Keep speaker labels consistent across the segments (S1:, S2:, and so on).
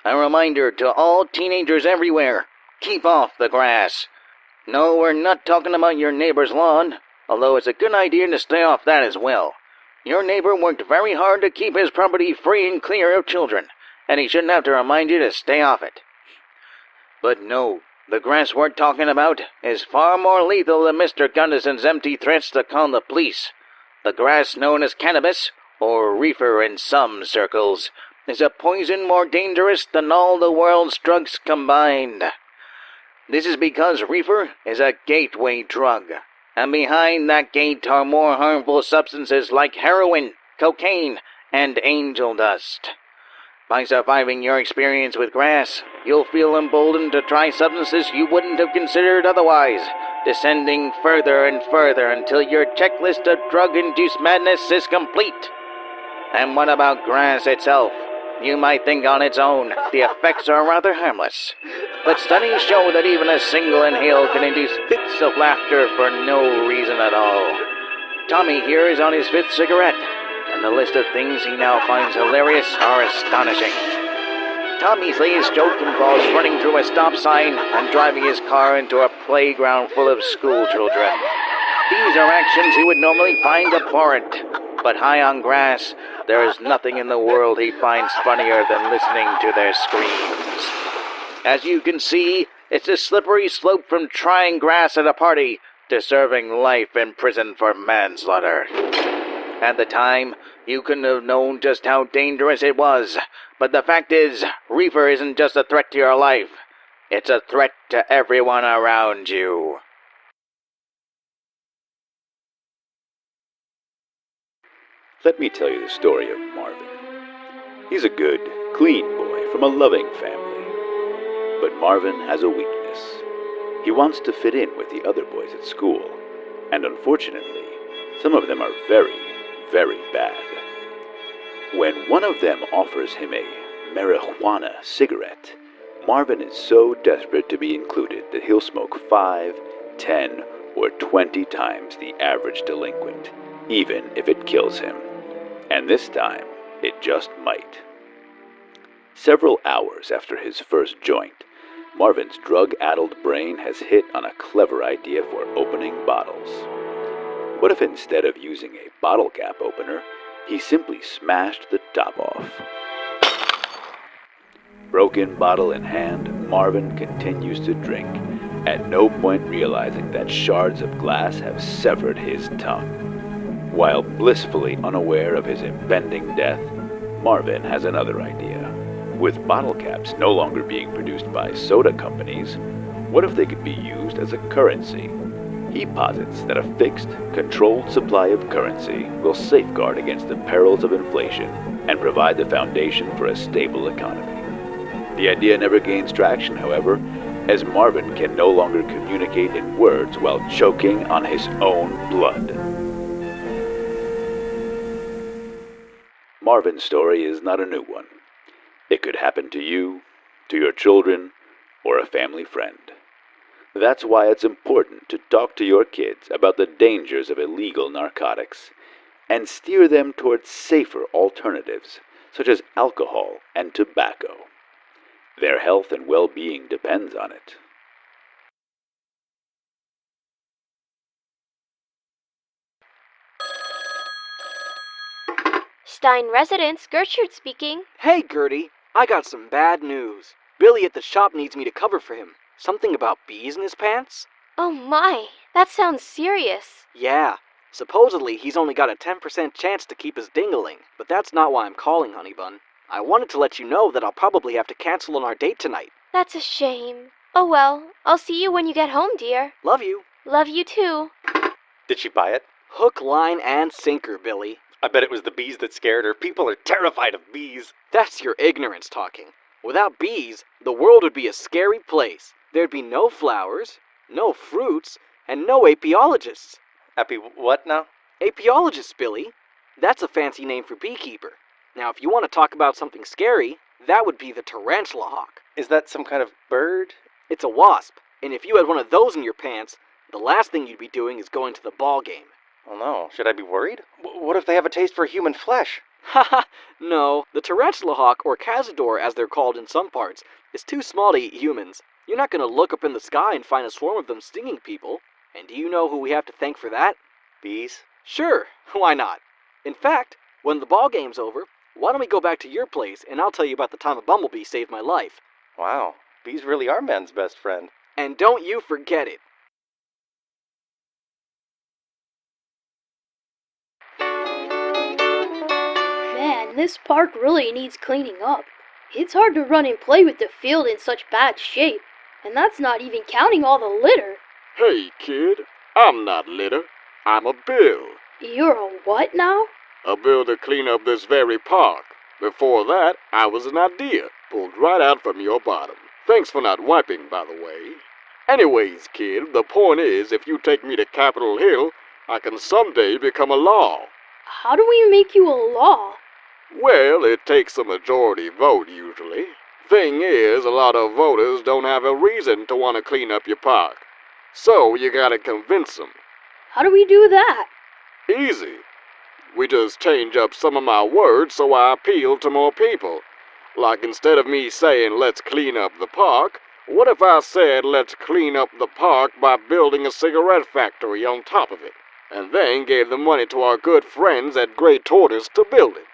S1: A reminder to all teenagers everywhere, keep off the grass. No, we're not talking about your neighbor's lawn, although it's a good idea to stay off that as well. Your neighbor worked very hard to keep his property free and clear of children, and he shouldn't have to remind you to stay off it. But no, the grass we're talking about is far more lethal than Mr. Gunderson's empty threats to call the police. The grass known as cannabis, or reefer in some circles, is a poison more dangerous than all the world's drugs combined. This is because reefer is a gateway drug, and behind that gate are more harmful substances like heroin, cocaine, and angel dust. By surviving your experience with grass, you'll feel emboldened to try substances you wouldn't have considered otherwise, descending further and further until your checklist of drug-induced madness is complete. And what about grass itself? You might think on its own the effects are rather harmless, but studies show that even a single inhale can induce fits of laughter for no reason at all. Tommy here is on his 5th cigarette, and the list of things he now finds hilarious are astonishing. Tommy's latest joke involves running through a stop sign and driving his car into a playground full of school children. These are actions he would normally find abhorrent, but high on grass, there is nothing in the world he finds funnier than listening to their screams. As you can see, it's a slippery slope from trying grass at a party to serving life in prison for manslaughter. At the time, you couldn't have known just how dangerous it was, but the fact is, reefer isn't just a threat to your life. It's a threat to everyone around you.
S2: Let me tell you the story of Marvin. He's a good, clean boy from a loving family. But Marvin has a weakness. He wants to fit in with the other boys at school, and unfortunately, some of them are very, very bad. When one of them offers him a marijuana cigarette, Marvin is so desperate to be included that he'll smoke 5, 10, or 20 times the average delinquent, even if it kills him. And this time, it just might. Several hours after his first joint, Marvin's drug-addled brain has hit on a clever idea for opening bottles. What if instead of using a bottle cap opener, he simply smashed the top off? Broken bottle in hand, Marvin continues to drink, at no point realizing that shards of glass have severed his tongue. While blissfully unaware of his impending death, Marvin has another idea. With bottle caps no longer being produced by soda companies, what if they could be used as a currency? He posits that a fixed, controlled supply of currency will safeguard against the perils of inflation and provide the foundation for a stable economy. The idea never gains traction, however, as Marvin can no longer communicate in words while choking on his own blood. Marvin's story is not a new one. It could happen to you, to your children, or a family friend. That's why it's important to talk to your kids about the dangers of illegal narcotics and steer them towards safer alternatives, such as alcohol and tobacco. Their health and well-being depends on it.
S3: Stein Residence, Gertrude speaking.
S4: Hey, Gertie, I got some bad news. Billy at the shop needs me to cover for him. Something about bees in his pants?
S3: Oh my, that sounds serious.
S4: Yeah, supposedly he's only got a 10% chance to keep his dingling, but that's not why I'm calling, honey bun. I wanted to let you know that I'll probably have to cancel on our date tonight.
S3: That's a shame. Oh well, I'll see you when you get home, dear.
S4: Love you.
S3: Love you too.
S5: Did she buy it?
S4: Hook, line, and sinker, Billy.
S5: I bet it was the bees that scared her. People are terrified of bees.
S4: That's your ignorance talking. Without bees, the world would be a scary place. There'd be no flowers, no fruits, and no apiologists.
S5: What now?
S4: Apiologists, Billy. That's a fancy name for beekeeper. Now, if you want to talk about something scary, that would be the tarantula hawk.
S5: Is that some kind of bird?
S4: It's a wasp, and if you had one of those in your pants, the last thing you'd be doing is going to the ball game.
S5: Oh no, should I be worried? What if they have a taste for human flesh?
S4: Haha, no. The tarantula hawk, or cazador as they're called in some parts, is too small to eat humans. You're not gonna look up in the sky and find a swarm of them stinging people. And do you know who we have to thank for that?
S5: Bees?
S4: Sure, why not? In fact, when the ball game's over, why don't we go back to your place and I'll tell you about the time a bumblebee saved my life.
S5: Wow, bees really are man's best friend.
S4: And don't you forget it.
S6: Man, this park really needs cleaning up. It's hard to run and play with the field in such bad shape, and that's not even counting all the litter.
S7: Hey, kid, I'm not litter. I'm a bill.
S6: You're a what now?
S7: A bill to clean up this very park. Before that, I was an idea, pulled right out from your bottom. Thanks for not wiping, by the way. Anyways, kid, the point is, if you take me to Capitol Hill, I can someday become a law.
S6: How do we make you a law?
S7: Well, it takes a majority vote, usually. Thing is, a lot of voters don't have a reason to want to clean up your park. So, you gotta convince them.
S6: How do we do that?
S7: Easy. We just change up some of my words so I appeal to more people. Like instead of me saying, let's clean up the park, what if I said, let's clean up the park by building a cigarette factory on top of it, and then gave the money to our good friends at Grey Tortoise to build it?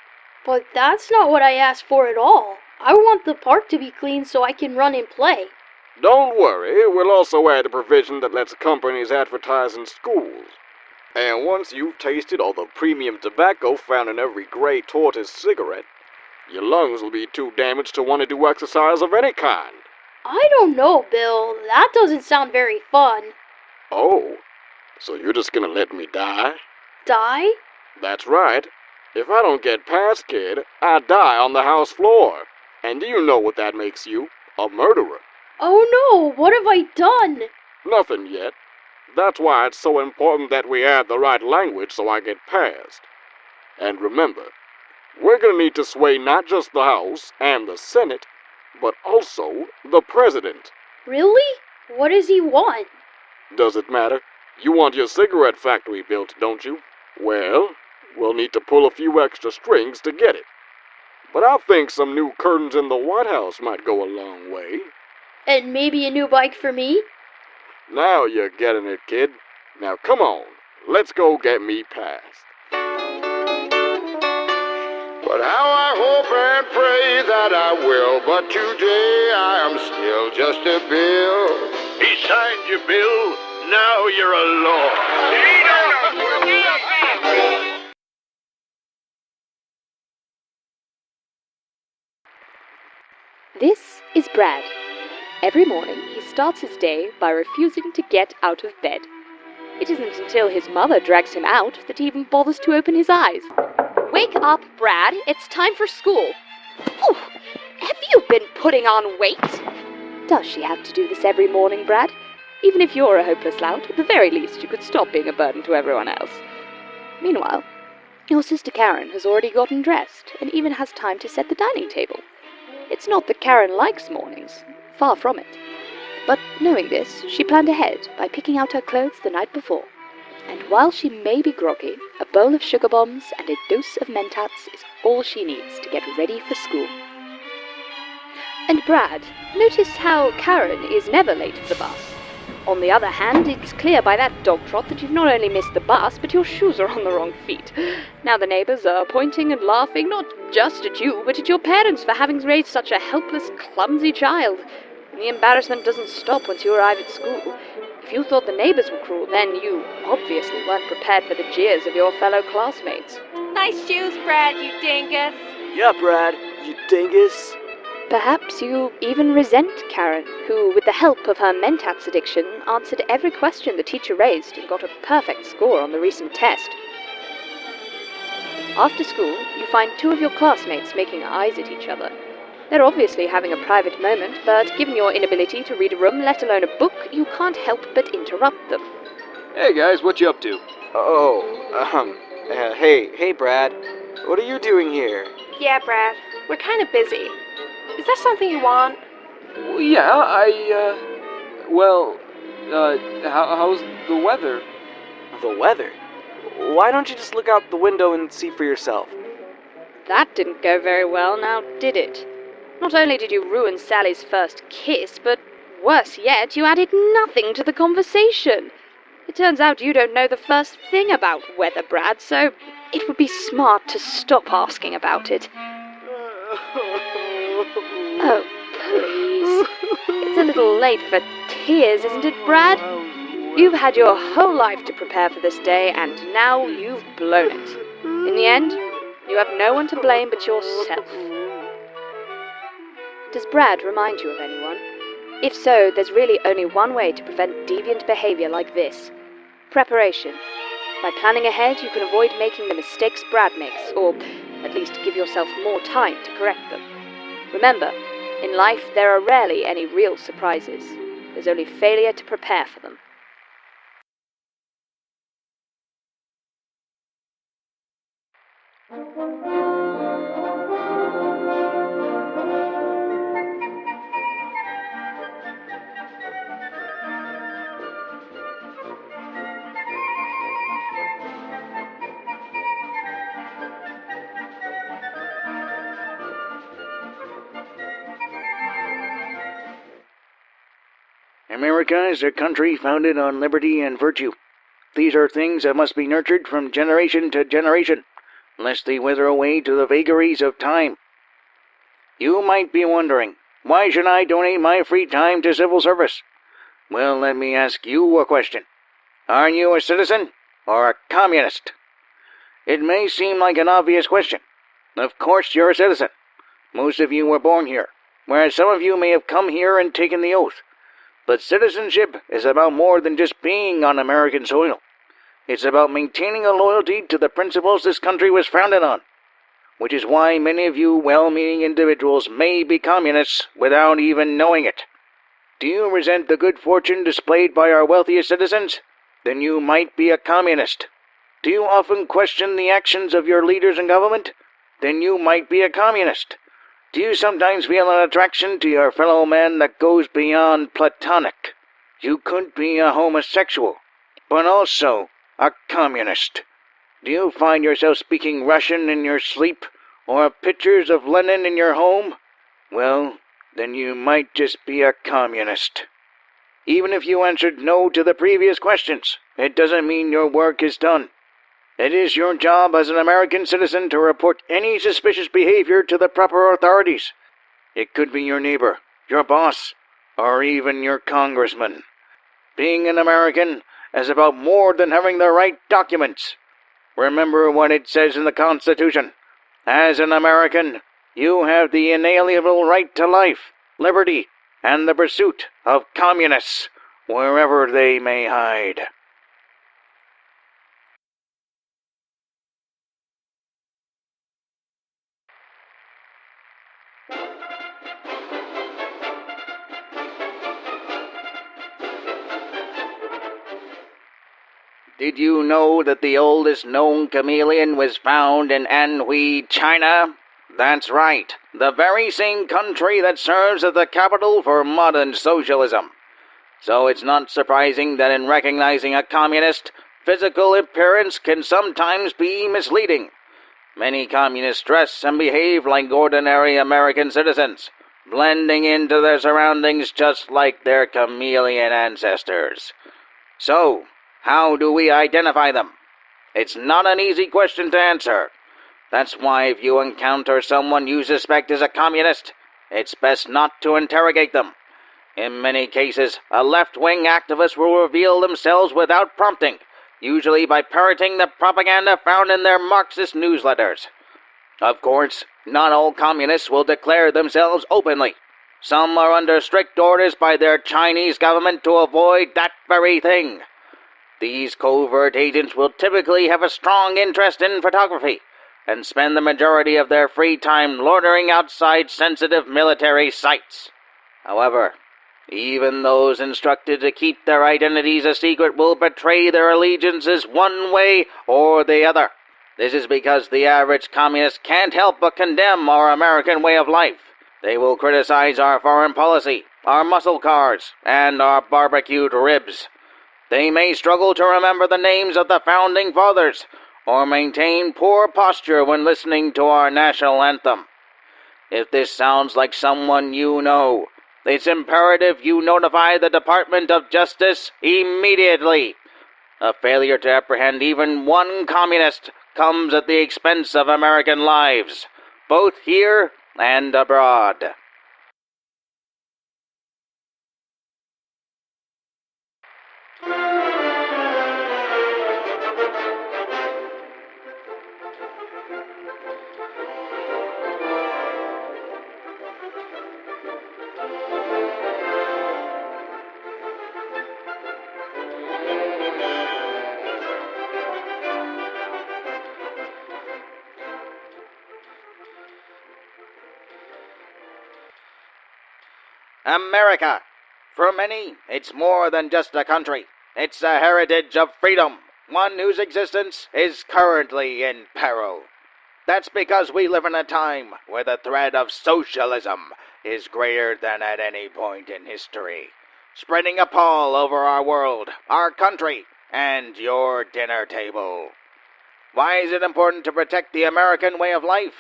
S6: But that's not what I asked for at all. I want the park to be clean so I can run and play.
S7: Don't worry, we'll also add a provision that lets companies advertise in schools.
S5: And once you've tasted all the premium tobacco found in every Grey Tortoise cigarette,
S7: your lungs will be too damaged to want to do exercise of any kind.
S6: I don't know, Bill. That doesn't sound very fun.
S7: Oh, so you're just gonna let me die?
S6: Die?
S7: That's right. If I don't get past, kid, I die on the house floor. And do you know what that makes you? A murderer.
S6: Oh no, what have I done?
S7: Nothing yet. That's why it's so important that we add the right language so I get past. And remember, we're gonna need to sway not just the House and the Senate, but also the President.
S6: Really? What does he want?
S7: Does it matter? You want your cigarette factory built, don't you? Well, we'll need to pull a few extra strings to get it. But I think some new curtains in the White House might go a long way.
S6: And maybe a new bike for me?
S7: Now you're getting it, kid. Now come on, let's go get me past.
S8: But how I hope and pray that I will, but today I am still just a bill.
S9: He signed your bill, now you're a law.
S10: This is Brad. Every morning, he starts his day by refusing to get out of bed. It isn't until his mother drags him out that he even bothers to open his eyes.
S3: Wake up, Brad. It's time for school.
S10: Oh, have you been putting on weight? Does she have to do this every morning, Brad? Even if you're a hopeless lout, at the very least you could stop being a burden to everyone else. Meanwhile, your sister Karen has already gotten dressed and even has time to set the dining table. It's not that Karen likes mornings, far from it. But knowing this, she planned ahead by picking out her clothes the night before. And while she may be groggy, a bowl of sugar bombs and a dose of mentats is all she needs to get ready for school. And Brad, notice how Karen is never late for the bus. On the other hand, it's clear by that dog trot that you've not only missed the bus, but your shoes are on the wrong feet. Now the neighbours are pointing and laughing, not just at you, but at your parents for having raised such a helpless, clumsy child. And the embarrassment doesn't stop once you arrive at school. If you thought the neighbours were cruel, then you obviously weren't prepared for the jeers of your fellow classmates.
S3: Nice shoes, Brad, you dingus.
S4: Yeah, Brad, you dingus.
S10: Perhaps you even resent Karen, who, with the help of her mentats addiction, answered every question the teacher raised and got a perfect score on the recent test. After school, you find two of your classmates making eyes at each other. They're obviously having a private moment, but given your inability to read a room, let alone a book, you can't help but interrupt them.
S11: Hey guys, what you up to?
S4: Hey Brad, what are you doing here?
S3: Yeah, Brad. We're kind of busy. Is that something you want?
S11: Well, yeah, how's the weather?
S4: The weather? Why don't you just look out the window and see for yourself?
S10: That didn't go very well, now did it? Not only did you ruin Sally's first kiss, but worse yet, you added nothing to the conversation. It turns out you don't know the first thing about weather, Brad, so it would be smart to stop asking about it. Oh, please. It's a little late for tears, isn't it, Brad? You've had your whole life to prepare for this day, and now you've blown it. In the end, you have no one to blame but yourself. Does Brad remind you of anyone? If so, there's really only one way to prevent deviant behavior like this. Preparation. By planning ahead, you can avoid making the mistakes Brad makes, or at least give yourself more time to correct them. Remember, in life there are rarely any real surprises. There's only failure to prepare for them.
S1: America is a country founded on liberty and virtue. These are things that must be nurtured from generation to generation, lest they wither away to the vagaries of time. You might be wondering, why should I donate my free time to civil service? Well, let me ask you a question. Are you a citizen or a communist? It may seem like an obvious question. Of course you're a citizen. Most of you were born here, whereas some of you may have come here and taken the oath. But citizenship is about more than just being on American soil. It's about maintaining a loyalty to the principles this country was founded on, which is why many of you well-meaning individuals may be communists without even knowing it. Do you resent the good fortune displayed by our wealthiest citizens? Then you might be a communist. Do you often question the actions of your leaders in government? Then you might be a communist. Do you sometimes feel an attraction to your fellow man that goes beyond platonic? You could be a homosexual, but also a communist. Do you find yourself speaking Russian in your sleep, or have pictures of Lenin in your home? Well, then you might just be a communist. Even if you answered no to the previous questions, it doesn't mean your work is done. It is your job as an American citizen to report any suspicious behavior to the proper authorities. It could be your neighbor, your boss, or even your congressman. Being an American is about more than having the right documents. Remember what it says in the Constitution. As an American, you have the inalienable right to life, liberty, and the pursuit of communists, wherever they may hide. Did you know that the oldest known chameleon was found in Anhui, China? That's right, the very same country that serves as the capital for modern socialism. So it's not surprising that in recognizing a communist, physical appearance can sometimes be misleading. Many communists dress and behave like ordinary American citizens, blending into their surroundings just like their chameleon ancestors. So, how do we identify them? It's not an easy question to answer. That's why if you encounter someone you suspect is a communist, it's best not to interrogate them. In many cases, a left-wing activist will reveal themselves without prompting, usually by parroting the propaganda found in their Marxist newsletters. Of course, not all communists will declare themselves openly. Some are under strict orders by their Chinese government to avoid that very thing. These covert agents will typically have a strong interest in photography and spend the majority of their free time loitering outside sensitive military sites. However, even those instructed to keep their identities a secret will betray their allegiances one way or the other. This is because the average communist can't help but condemn our American way of life. They will criticize our foreign policy, our muscle cars, and our barbecued ribs. They may struggle to remember the names of the founding fathers, or maintain poor posture when listening to our national anthem. If this sounds like someone you know, it's imperative you notify the Department of Justice immediately. A failure to apprehend even one communist comes at the expense of American lives, both here and abroad. America. For many, it's more than just a country. It's a heritage of freedom, one whose existence is currently in peril. That's because we live in a time where the threat of socialism is greater than at any point in history, spreading a pall over our world, our country, and your dinner table. Why is it important to protect the American way of life?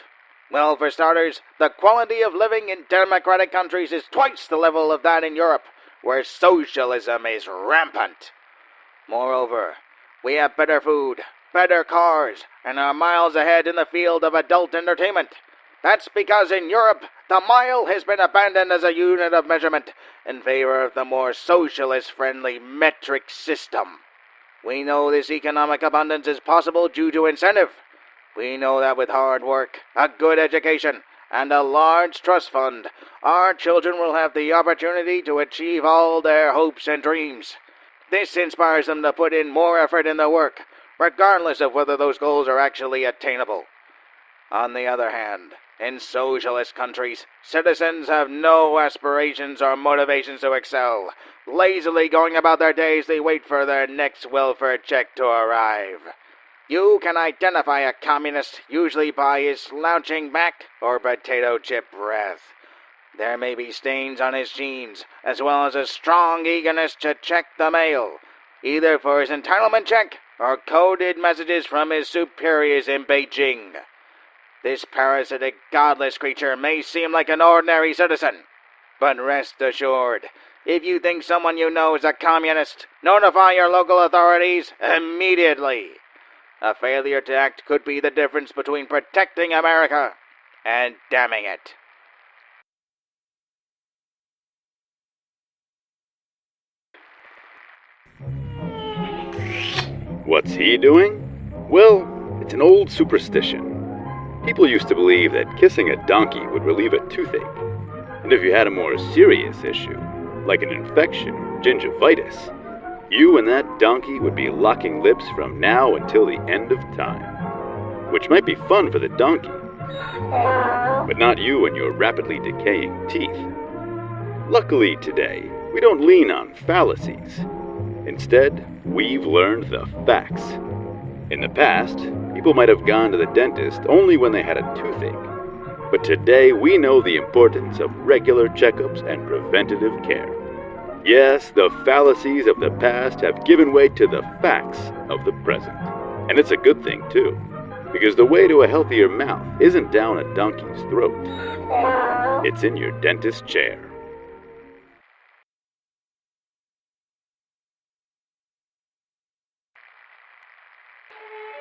S1: Well, for starters, the quality of living in democratic countries is twice the level of that in Europe, where socialism is rampant. Moreover, we have better food, better cars, and are miles ahead in the field of adult entertainment. That's because in Europe, the mile has been abandoned as a unit of measurement in favor of the more socialist-friendly metric system. We know this economic abundance is possible due to incentive. We know that with hard work, a good education, and a large trust fund, our children will have the opportunity to achieve all their hopes and dreams. This inspires them to put in more effort in their work, regardless of whether those goals are actually attainable. On the other hand, in socialist countries, citizens have no aspirations or motivations to excel. Lazily going about their days, they wait for their next welfare check to arrive. You can identify a communist usually by his slouching back or potato chip breath. There may be stains on his jeans, as well as a strong eagerness to check the mail, either for his entitlement check or coded messages from his superiors in Beijing. This parasitic, godless creature may seem like an ordinary citizen, but rest assured, if you think someone you know is a communist, notify your local authorities immediately. A failure to act could be the difference between protecting America and damning it.
S2: What's he doing? Well, it's an old superstition. People used to believe that kissing a donkey would relieve a toothache. And if you had a more serious issue, like an infection, gingivitis, you and that donkey would be locking lips from now until the end of time. Which might be fun for the donkey, but not you and your rapidly decaying teeth. Luckily today, we don't lean on fallacies. Instead, we've learned the facts. In the past, people might have gone to the dentist only when they had a toothache. But today, we know the importance of regular checkups and preventative care. Yes, the fallacies of the past have given way to the facts of the present. And it's a good thing, too, because the way to a healthier mouth isn't down a donkey's throat. It's in your dentist's chair.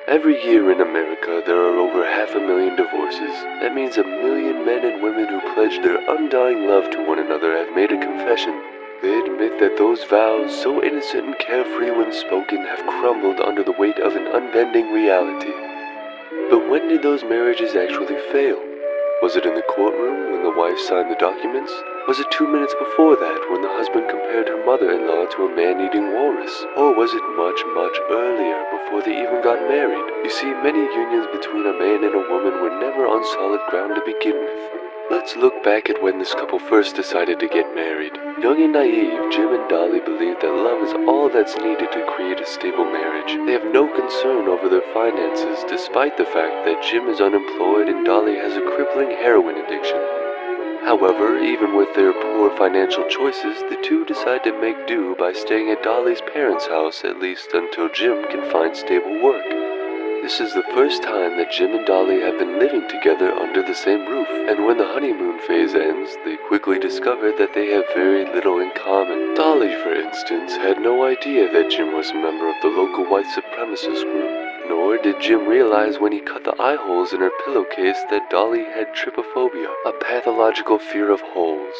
S12: Every year in America, there are over 500,000 divorces. That means 1 million men and women who pledge their undying love to one another have made a confession. They admit that those vows, so innocent and carefree when spoken, have crumbled under the weight of an unbending reality. But when did those marriages actually fail? Was it in the courtroom when the wife signed the documents? Was it 2 minutes before that when the husband compared her mother-in-law to a man-eating walrus? Or was it much, much earlier before they even got married? You see, many unions between a man and a woman were never on solid ground to begin with. Let's look back at when this couple first decided to get married. Young and naive, Jim and Dolly believe that love is all that's needed to create a stable marriage. They have no concern over their finances, despite the fact that Jim is unemployed and Dolly has a crippling heroin addiction. However, even with their poor financial choices, the two decide to make do by staying at Dolly's parents' house at least until Jim can find stable work. This is the first time that Jim and Dolly have been living together under the same roof, and when the honeymoon phase ends, they quickly discover that they have very little in common. Dolly, for instance, had no idea that Jim was a member of the local white supremacist group. Nor did Jim realize when he cut the eye holes in her pillowcase that Dolly had trypophobia, a pathological fear of holes.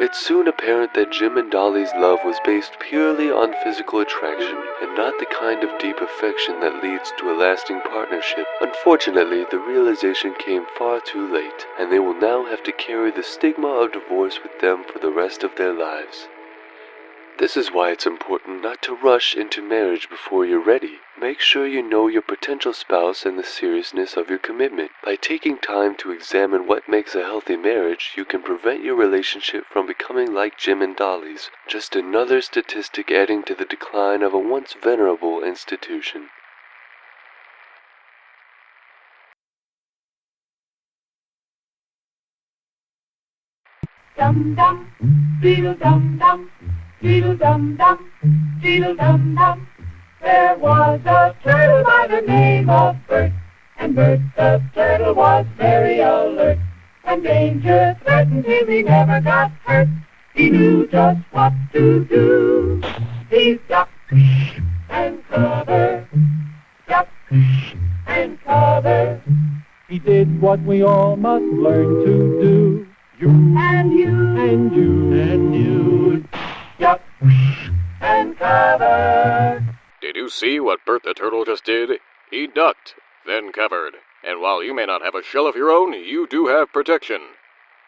S12: It's soon apparent that Jim and Dolly's love was based purely on physical attraction, and not the kind of deep affection that leads to a lasting partnership. Unfortunately, the realization came far too late, and they will now have to carry the stigma of divorce with them for the rest of their lives. This is why it's important not to rush into marriage before you're ready. Make sure you know your potential spouse and the seriousness of your commitment. By taking time to examine what makes a healthy marriage, you can prevent your relationship from becoming like Jim and Dolly's, just another statistic adding to the decline of a once venerable institution.
S13: Dum-dum, beetle-dum-dum. Beetle-dum-dum, beetle-dum-dum. There was a turtle by the name of Bert, and Bert the turtle was very alert. When danger threatened him, he never got hurt. He knew just what to do. He ducked and covered, ducked and covered.
S14: He did what we all must learn to do. You
S13: and you
S14: and you
S13: and you. Duck and cover.
S5: Did you see what Bert the Turtle just did? He ducked, then covered. And while you may not have a shell of your own, you do have protection.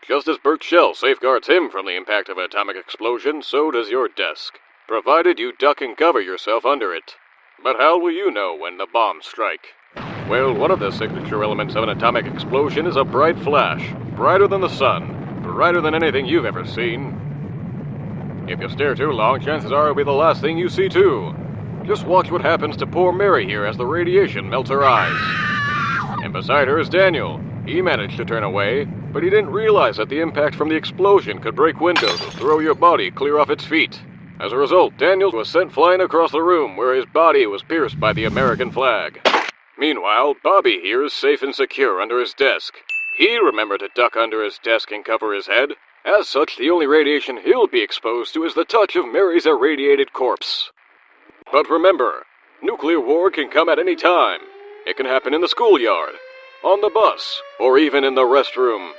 S5: Just as Bert's shell safeguards him from the impact of an atomic explosion, so does your desk, provided you duck and cover yourself under it. But how will you know when the bombs strike? Well, one of the signature elements of an atomic explosion is a bright flash, brighter than the sun, brighter than anything you've ever seen. If you stare too long, chances are it'll be the last thing you see too. Just watch what happens to poor Mary here as the radiation melts her eyes. And beside her is Daniel. He managed to turn away, but he didn't realize that the impact from the explosion could break windows and throw your body clear off its feet. As a result, Daniel was sent flying across the room where his body was pierced by the American flag. Meanwhile, Bobby here is safe and secure under his desk. He remembered to duck under his desk and cover his head. As such, the only radiation he'll be exposed to is the touch of Mary's irradiated corpse. But remember, nuclear war can come at any time. It can happen in the schoolyard, on the bus, or even in the restroom.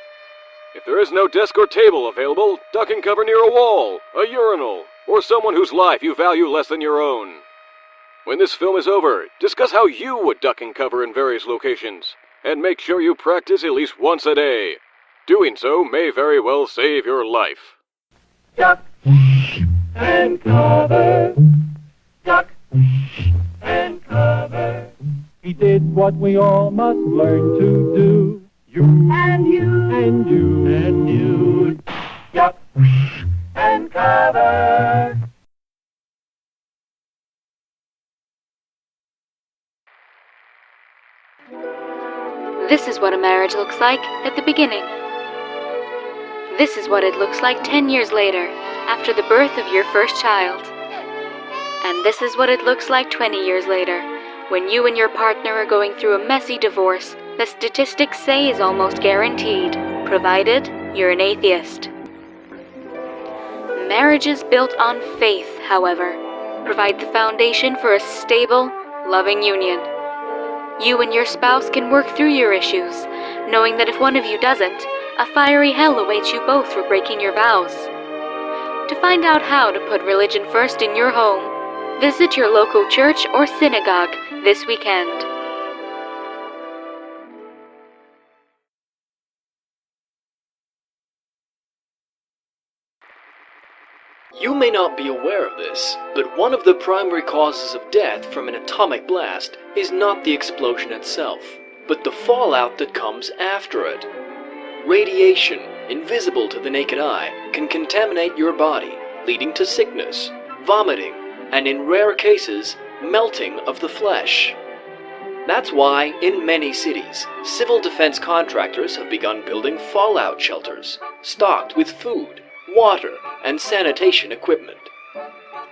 S5: If there is no desk or table available, duck and cover near a wall, a urinal, or someone whose life you value less than your own. When this film is over, discuss how you would duck and cover in various locations, and make sure you practice at least once a day. Doing so may very well save your life.
S13: Duck and cover. Duck and cover.
S14: He did what we all must learn to do. You
S13: and you
S14: and you
S13: and you. Duck and cover.
S15: This is what a marriage looks like at the beginning. This is what it looks like 10 years later, after the birth of your first child. And this is what it looks like 20 years later, when you and your partner are going through a messy divorce that statistics say is almost guaranteed, provided you're an atheist. Marriages built on faith, however, provide the foundation for a stable, loving union. You and your spouse can work through your issues, knowing that if one of you doesn't, a fiery hell awaits you both for breaking your vows. To find out how to put religion first in your home, visit your local church or synagogue this weekend.
S16: You may not be aware of this, but one of the primary causes of death from an atomic blast is not the explosion itself, but the fallout that comes after it. Radiation, invisible to the naked eye, can contaminate your body, leading to sickness, vomiting, and in rare cases, melting of the flesh. That's why, in many cities, civil defense contractors have begun building fallout shelters, stocked with food, water, and sanitation equipment.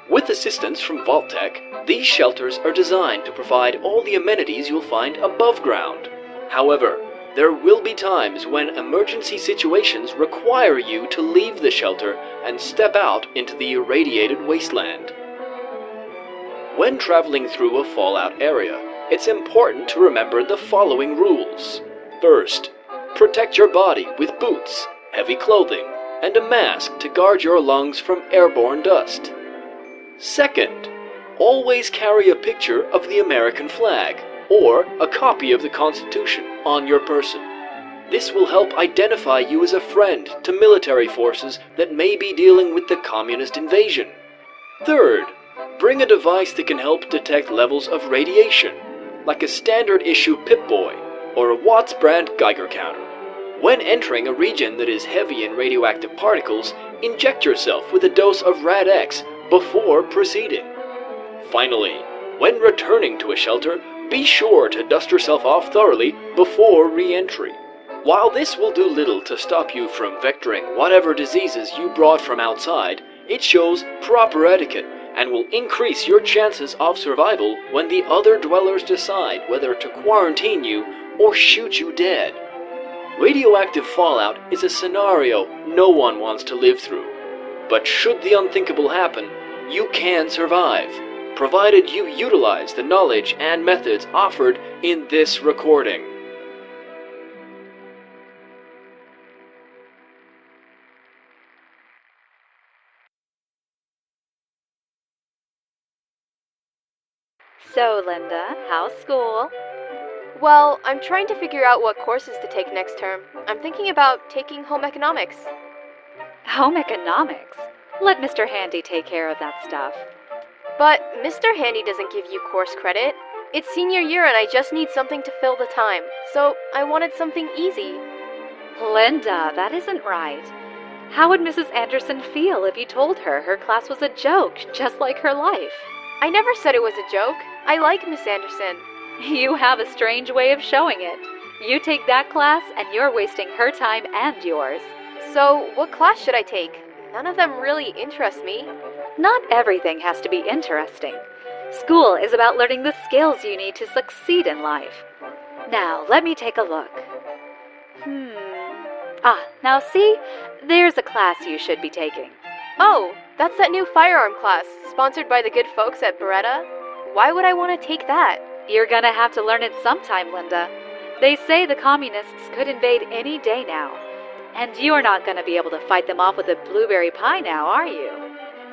S16: With assistance from Vault-Tec, These shelters are designed to provide all the amenities you'll find above ground. However, there will be times when emergency situations require you to leave the shelter and step out into the irradiated wasteland. When traveling through a fallout area, it's important to remember the following rules. First, protect your body with boots, heavy clothing, and a mask to guard your lungs from airborne dust. Second, always carry a picture of the American flag or a copy of the Constitution on your person. This will help identify you as a friend to military forces that may be dealing with the communist invasion. Third, bring a device that can help detect levels of radiation, like a standard issue Pip-Boy or a Watts brand Geiger counter. When entering a region that is heavy in radioactive particles, inject yourself with a dose of Rad-X before proceeding. Finally, when returning to a shelter, be sure to dust yourself off thoroughly before re-entry. While this will do little to stop you from vectoring whatever diseases you brought from outside, it shows proper etiquette and will increase your chances of survival when the other dwellers decide whether to quarantine you or shoot you dead. Radioactive fallout is a scenario no one wants to live through. But should the unthinkable happen, you can survive, provided you utilize the knowledge and methods offered in this recording.
S17: So, Linda, how's school?
S3: Well, I'm trying to figure out what courses to take next term. I'm thinking about taking home economics.
S17: Home economics? Let Mr. Handy take care of that stuff.
S3: But Mr. Handy doesn't give you course credit. It's senior year and I just need something to fill the time. So I wanted something easy.
S17: Linda, that isn't right. How would Mrs. Anderson feel if you told her her class was a joke, just like her life?
S3: I never said it was a joke. I like Miss Anderson.
S17: You have a strange way of showing it. You take that class and you're wasting her time and yours.
S3: So, what class should I take? None of them really interest me.
S17: Not everything has to be interesting. School is about learning the skills you need to succeed in life. Now, let me take a look. Now see? There's a class you should be taking.
S3: Oh, that's that new firearm class, sponsored by the good folks at Beretta. Why would I want to take that?
S17: You're gonna have to learn it sometime, Linda. They say the communists could invade any day now. And you're not gonna be able to fight them off with a blueberry pie now, are you?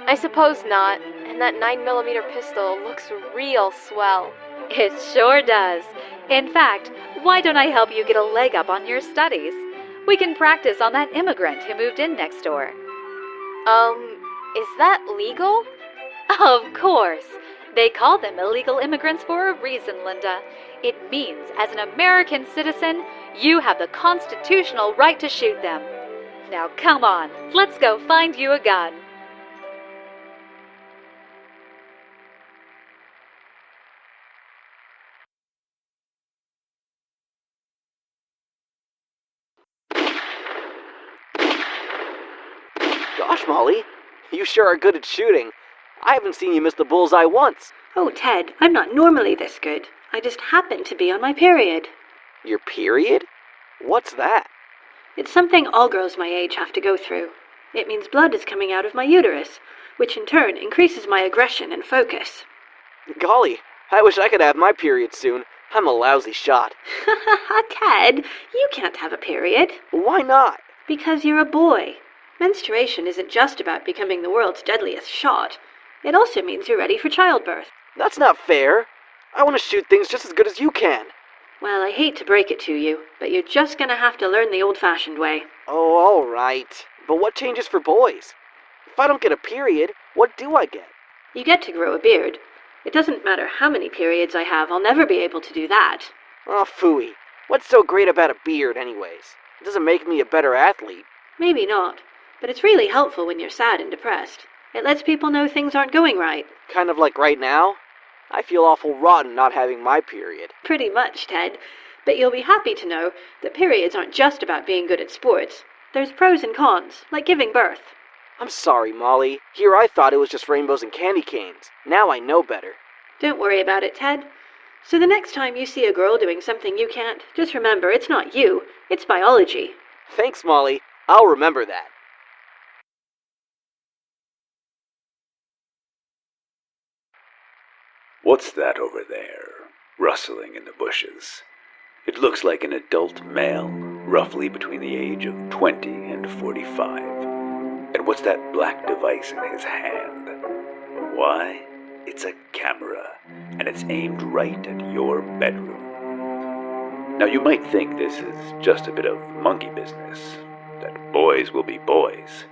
S3: I suppose not. And that 9mm pistol looks real swell.
S17: It sure does. In fact, why don't I help you get a leg up on your studies? We can practice on that immigrant who moved in next door.
S3: Is that legal?
S17: Of course. They call them illegal immigrants for a reason, Linda. It means, as an American citizen, you have the constitutional right to shoot them. Now come on, let's go find you a gun.
S4: Gosh, Molly, you sure are good at shooting. I haven't seen you miss the bullseye once.
S18: Oh, Ted, I'm not normally this good. I just happen to be on my period.
S4: Your period? What's that?
S18: It's something all girls my age have to go through. It means blood is coming out of my uterus, which in turn increases my aggression and focus.
S4: Golly, I wish I could have my period soon. I'm a lousy shot.
S18: Ted, you can't have a period.
S4: Why not?
S18: Because you're a boy. Menstruation isn't just about becoming the world's deadliest shot. It also means you're ready for childbirth.
S4: That's not fair. I want to shoot things just as good as you can.
S18: Well, I hate to break it to you, but you're just gonna have to learn the old-fashioned way.
S4: Oh, all right. But what changes for boys? If I don't get a period, what do I get?
S18: You get to grow a beard. It doesn't matter how many periods I have, I'll never be able to do that.
S4: Oh, phooey. What's so great about a beard, anyways? It doesn't make me a better athlete.
S18: Maybe not, but it's really helpful when you're sad and depressed. It lets people know things aren't going right.
S4: Kind of like right now? I feel awful rotten not having my period.
S18: Pretty much, Ted. But you'll be happy to know that periods aren't just about being good at sports. There's pros and cons, like giving birth.
S4: I'm sorry, Molly. Here I thought it was just rainbows and candy canes. Now I know better.
S18: Don't worry about it, Ted. So the next time you see a girl doing something you can't, just remember it's not you, it's biology.
S4: Thanks, Molly. I'll remember that.
S2: What's that over there, rustling in the bushes? It looks like an adult male, roughly between the age of 20 and 45. And what's that black device in his hand? Why, it's a camera, and it's aimed right at your bedroom. Now you might think this is just a bit of monkey business, that boys will be boys.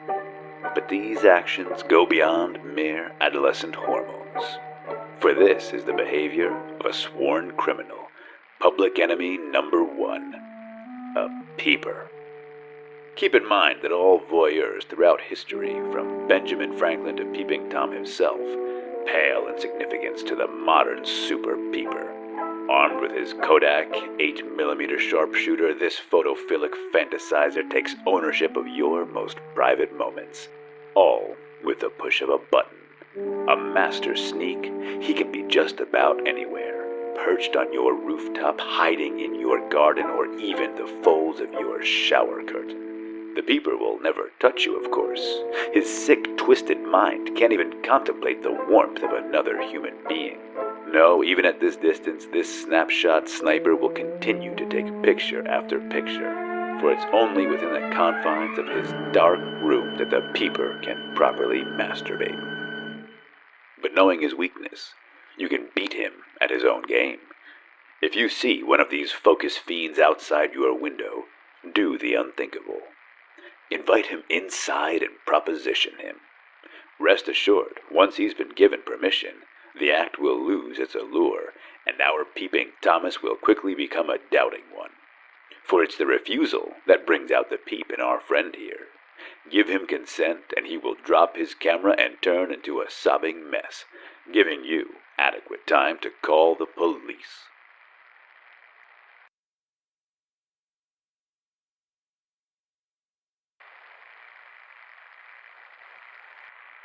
S2: But these actions go beyond mere adolescent hormones. For this is the behavior of a sworn criminal, public enemy number one, a peeper. Keep in mind that all voyeurs throughout history, from Benjamin Franklin to Peeping Tom himself, pale in significance to the modern super peeper. Armed with his Kodak 8mm sharpshooter, this photophilic fantasizer takes ownership of your most private moments, all with the push of a button. A master sneak, he can be just about anywhere, perched on your rooftop, hiding in your garden, or even the folds of your shower curtain. The peeper will never touch you, of course. His sick, twisted mind can't even contemplate the warmth of another human being. No, even at this distance, this snapshot sniper will continue to take picture after picture, for it's only within the confines of his dark room that the peeper can properly masturbate. But knowing his weakness, you can beat him at his own game. If you see one of these focus fiends outside your window, do the unthinkable. Invite him inside and proposition him. Rest assured, once he's been given permission, the act will lose its allure, and our peeping Thomas will quickly become a doubting one. For it's the refusal that brings out the peep in our friend here. Give him consent, and he will drop his camera and turn into a sobbing mess, giving you adequate time to call the police.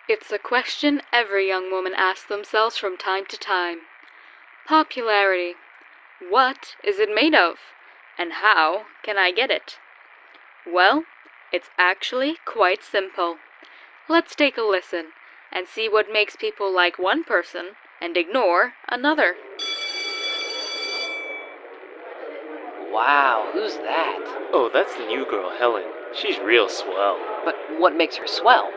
S15: It's a question every young woman asks themselves from time to time. Popularity. What is it made of? And how can I get it? Well, it's actually quite simple. Let's take a listen and see what makes people like one person and ignore another.
S19: Wow, who's that?
S20: Oh, that's the new girl, Helen. She's real swell.
S19: But what makes her swell?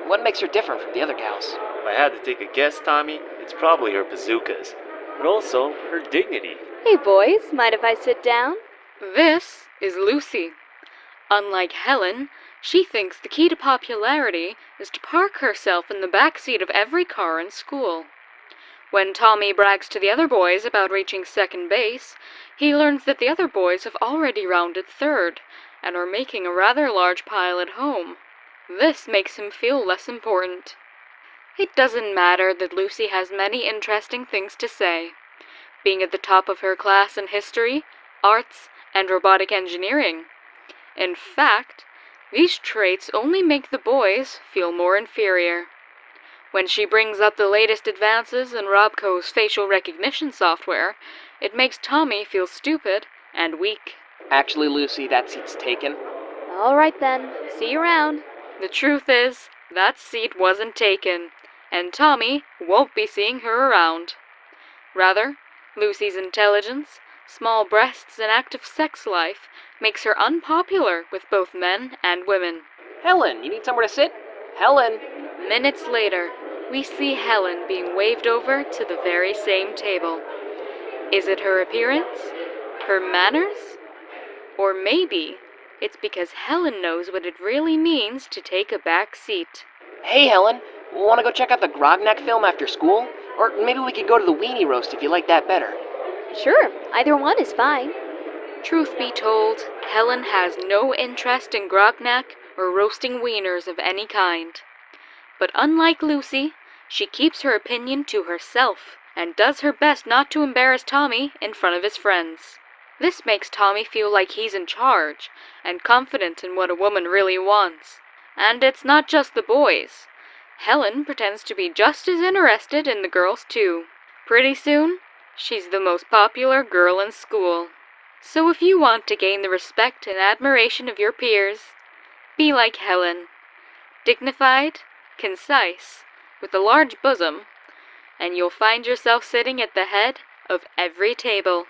S19: What makes her different from the other gals?
S20: If I had to take a guess, Tommy, it's probably her bazookas. But also her dignity.
S17: Hey boys, mind if I sit down?
S15: This is Lucy. Unlike Helen, she thinks the key to popularity is to park herself in the back seat of every car in school. When Tommy brags to the other boys about reaching second base, he learns that the other boys have already rounded third and are making a rather large pile at home. This makes him feel less important. It doesn't matter that Lucy has many interesting things to say. Being at the top of her class in history, arts, and robotic engineering. In fact, these traits only make the boys feel more inferior. When she brings up the latest advances in Robco's facial recognition software, it makes Tommy feel stupid and weak.
S19: Actually, Lucy, that seat's taken.
S17: All right then, see you around.
S15: The truth is, that seat wasn't taken, and Tommy won't be seeing her around. Rather, Lucy's intelligence, small breasts, and active sex life makes her unpopular with both men and women.
S19: Helen, you need somewhere to sit? Helen!
S15: Minutes later, we see Helen being waved over to the very same table. Is it her appearance? Her manners? Or maybe it's because Helen knows what it really means to take a back seat.
S19: Hey, Helen, want to go check out the Grognak film after school? Or maybe we could go to the weenie roast if you like that better.
S17: Sure, either one is fine.
S15: Truth be told, Helen has no interest in Grognak or roasting wieners of any kind. But unlike Lucy, she keeps her opinion to herself and does her best not to embarrass Tommy in front of his friends. This makes Tommy feel like he's in charge and confident in what a woman really wants. And it's not just the boys. Helen pretends to be just as interested in the girls too. Pretty soon, she's the most popular girl in school. So if you want to gain the respect and admiration of your peers, be like Helen. Dignified, concise, with a large bosom, and you'll find yourself sitting at the head of every table.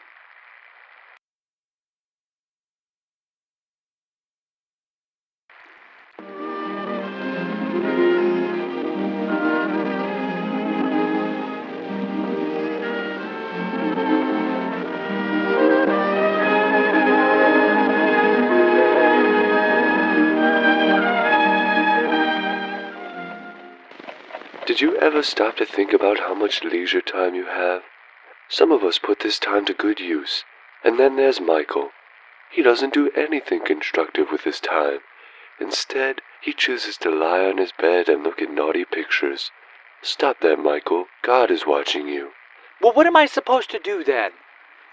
S12: Did you ever stop to think about how much leisure time you have? Some of us put this time to good use, and then there's Michael. He doesn't do anything constructive with his time. Instead, he chooses to lie on his bed and look at naughty pictures. Stop that, Michael. God is watching you.
S4: Well, what am I supposed to do then?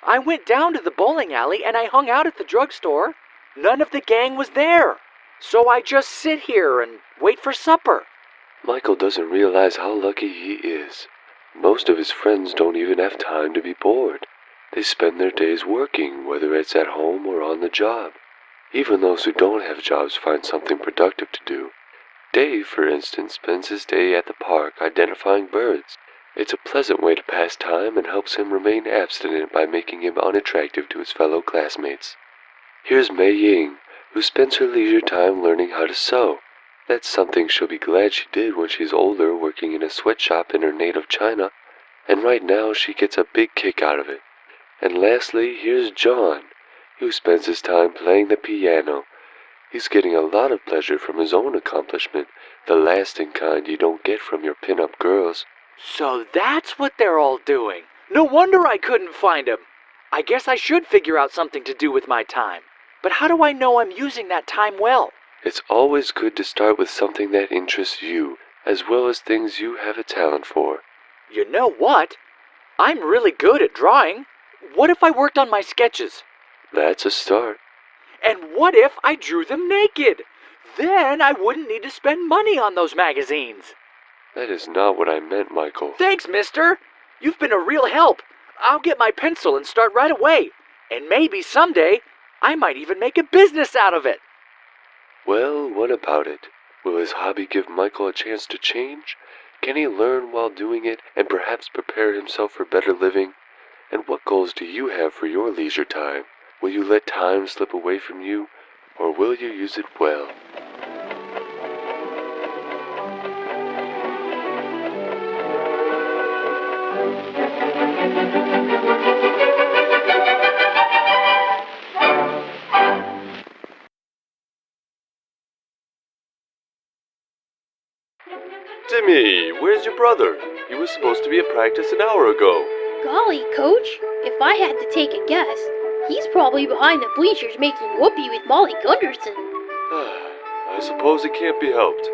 S4: I went down to the bowling alley and I hung out at the drugstore. None of the gang was there. So I just sit here and wait for supper.
S12: Michael doesn't realize how lucky he is. Most of his friends don't even have time to be bored. They spend their days working, whether it's at home or on the job. Even those who don't have jobs find something productive to do. Dave, for instance, spends his day at the park identifying birds. It's a pleasant way to pass time and helps him remain abstinent by making him unattractive to his fellow classmates. Here's Mei Ying, who spends her leisure time learning how to sew. That's something she'll be glad she did when she's older, working in a sweatshop in her native China, and right now she gets a big kick out of it. And lastly, here's John, who spends his time playing the piano. He's getting a lot of pleasure from his own accomplishment, the lasting kind you don't get from your pin-up girls.
S4: So that's what they're all doing. No wonder I couldn't find him. I guess I should figure out something to do with my time. But how do I know I'm using that time well?
S12: It's always good to start with something that interests you, as well as things you have a talent for.
S4: You know what? I'm really good at drawing. What if I worked on my sketches?
S12: That's a start.
S4: And what if I drew them naked? Then I wouldn't need to spend money on those magazines.
S12: That is not what I meant, Michael.
S4: Thanks, mister. You've been a real help. I'll get my pencil and start right away. And maybe someday, I might even make a business out of it.
S12: Well, what about it? Will his hobby give Michael a chance to change? Can he learn while doing it and perhaps prepare himself for better living? And what goals do you have for your leisure time? Will you let time slip away from you, or will you use it well? Timmy, where's your brother? He was supposed to be at practice an hour ago.
S6: Golly, Coach, if I had to take a guess, he's probably behind the bleachers making whoopee with Molly Gunderson.
S12: I suppose it can't be helped.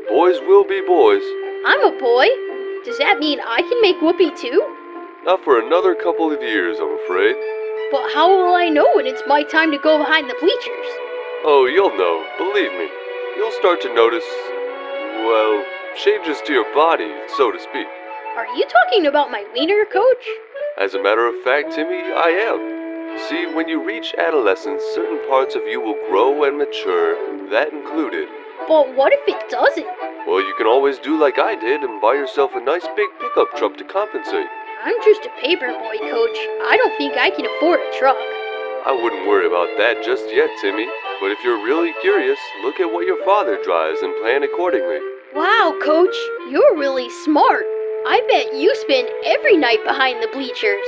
S12: Boys will be boys.
S6: I'm a boy. Does that mean I can make whoopee too?
S12: Not for another couple of years, I'm afraid.
S6: But how will I know when it's my time to go behind the bleachers?
S12: Oh, you'll know, believe me. You'll start to notice, well, changes to your body, so to speak.
S6: Are you talking about my wiener, Coach?
S12: As a matter of fact, Timmy, I am. See, when you reach adolescence, certain parts of you will grow and mature, that included.
S6: But what if it doesn't?
S12: Well, you can always do like I did and buy yourself a nice big pickup truck to compensate.
S6: I'm just a paper boy, Coach. I don't think I can afford a truck.
S12: I wouldn't worry about that just yet, Timmy. But if you're really curious, look at what your father drives and plan accordingly.
S6: Wow, Coach, you're really smart. I bet you spend every night behind the bleachers.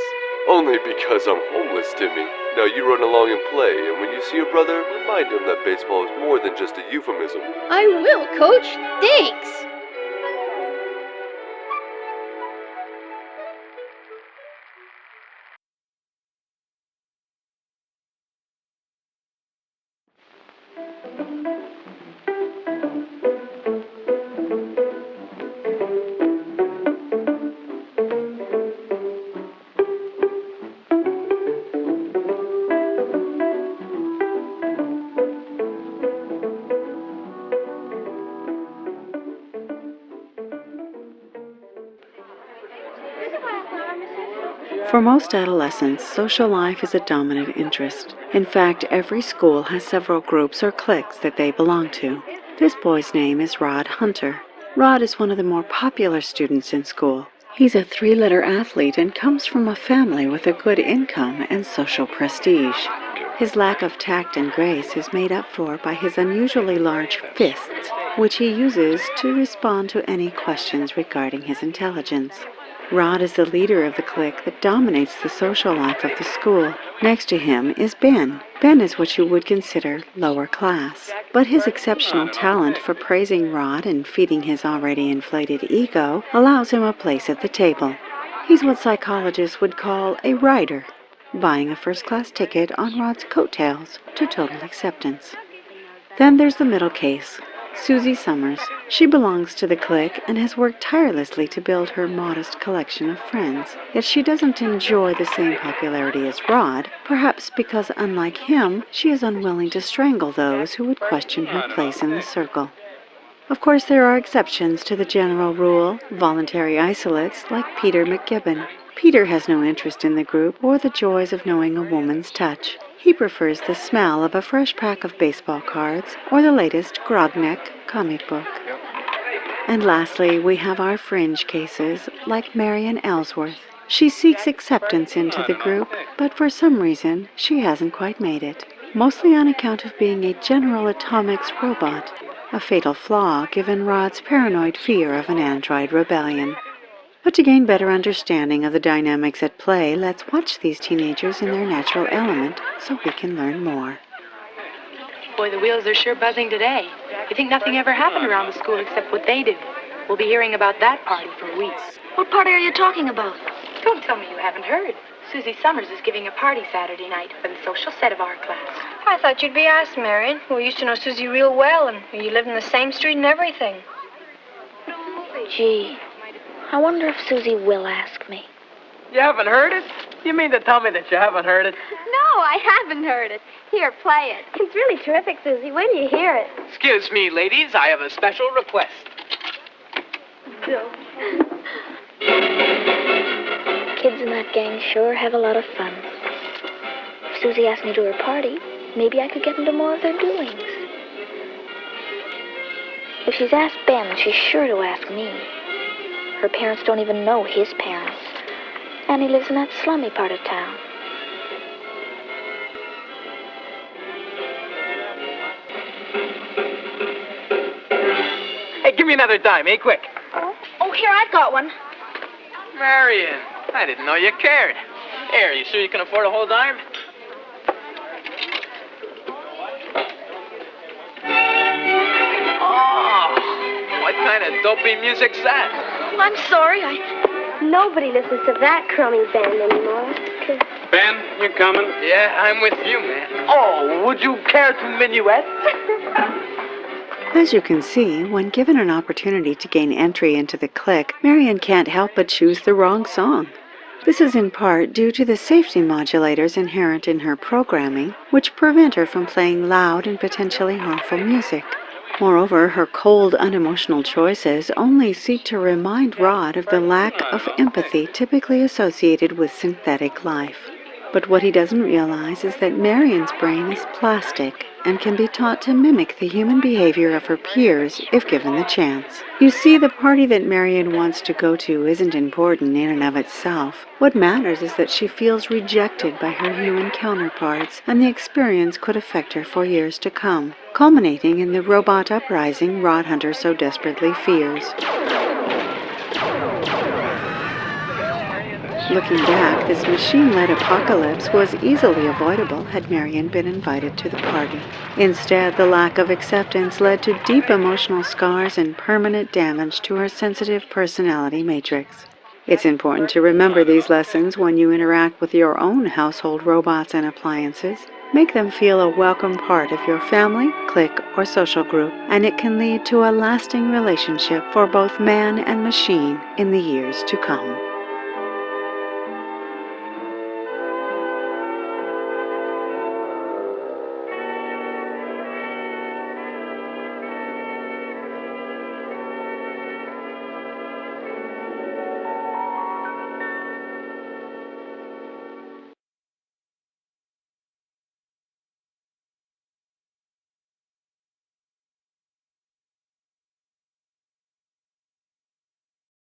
S12: Only because I'm homeless, Timmy. Now you run along and play, and when you see your brother, remind him that baseball is more than just a euphemism.
S6: I will, Coach. Thanks.
S21: For most adolescents, social life is a dominant interest. In fact, every school has several groups or cliques that they belong to. This boy's name is Rod Hunter. Rod is one of the more popular students in school. He's a 3-letter athlete and comes from a family with a good income and social prestige. His lack of tact and grace is made up for by his unusually large fists, which he uses to respond to any questions regarding his intelligence. Rod is the leader of the clique that dominates the social life of the school. Next to him is Ben. Ben is what you would consider lower class, but his exceptional talent for praising Rod and feeding his already inflated ego allows him a place at the table. He's what psychologists would call a rider, buying a first-class ticket on Rod's coattails to total acceptance. Then there's the middle case, Susie Summers. She belongs to the clique and has worked tirelessly to build her modest collection of friends. Yet she doesn't enjoy the same popularity as Rod, perhaps because, unlike him, she is unwilling to strangle those who would question her place in the circle. Of course, there are exceptions to the general rule, voluntary isolates like Peter McGibbon. Peter has no interest in the group or the joys of knowing a woman's touch. He prefers the smell of a fresh pack of baseball cards or the latest Grogneck comic book. And lastly, we have our fringe cases, like Marion Ellsworth. She seeks acceptance into the group, but for some reason, she hasn't quite made it. Mostly on account of being a General Atomics robot, a fatal flaw given Rod's paranoid fear of an android rebellion. But to gain better understanding of the dynamics at play, let's watch these teenagers in their natural element so we can learn more.
S22: Boy, the wheels are sure buzzing today. You think nothing ever happened around the school except what they do. We'll be hearing about that party for weeks.
S6: What party are you talking about?
S22: Don't tell me you haven't heard. Susie Summers is giving a party Saturday night for the social set of our class.
S23: I thought you'd be asked, Marion. We used to know Susie real well, and you lived in the same street and everything.
S6: Gee, I wonder if Susie will ask me.
S24: You haven't heard it? You mean to tell me that you haven't heard it?
S23: No, I haven't heard it. Here, play it. It's really terrific, Susie. Wait till you hear it.
S24: Excuse me, ladies. I have a special request.
S6: Kids in that gang sure have a lot of fun. If Susie asked me to her party, maybe I could get into more of their doings. If she's asked Ben, she's sure to ask me. Her parents don't even know his parents. And he lives in that slummy part of town.
S24: Hey, give me another dime, eh? Quick.
S23: Oh, here, I've got one.
S24: Marion, I didn't know you cared. Here, you sure you can afford a whole dime? Oh, what kind of dopey music's that?
S23: I'm sorry, Nobody listens to that crummy band anymore.
S24: Ben, you coming? Yeah, I'm with you, man. Oh, would you care to minuet?
S21: As you can see, when given an opportunity to gain entry into the clique, Marion can't help but choose the wrong song. This is in part due to the safety modulators inherent in her programming, which prevent her from playing loud and potentially harmful music. Moreover, her cold, unemotional choices only seek to remind Rod of the lack of empathy typically associated with synthetic life. But what he doesn't realize is that Marion's brain is plastic and can be taught to mimic the human behavior of her peers if given the chance. You see, the party that Marion wants to go to isn't important in and of itself. What matters is that she feels rejected by her human counterparts, and the experience could affect her for years to come, culminating in the robot uprising Rod Hunter so desperately fears. Looking back, this machine-led apocalypse was easily avoidable had Marion been invited to the party. Instead, the lack of acceptance led to deep emotional scars and permanent damage to her sensitive personality matrix. It's important to remember these lessons when you interact with your own household robots and appliances. Make them feel a welcome part of your family, clique, or social group, and it can lead to a lasting relationship for both man and machine in the years to come.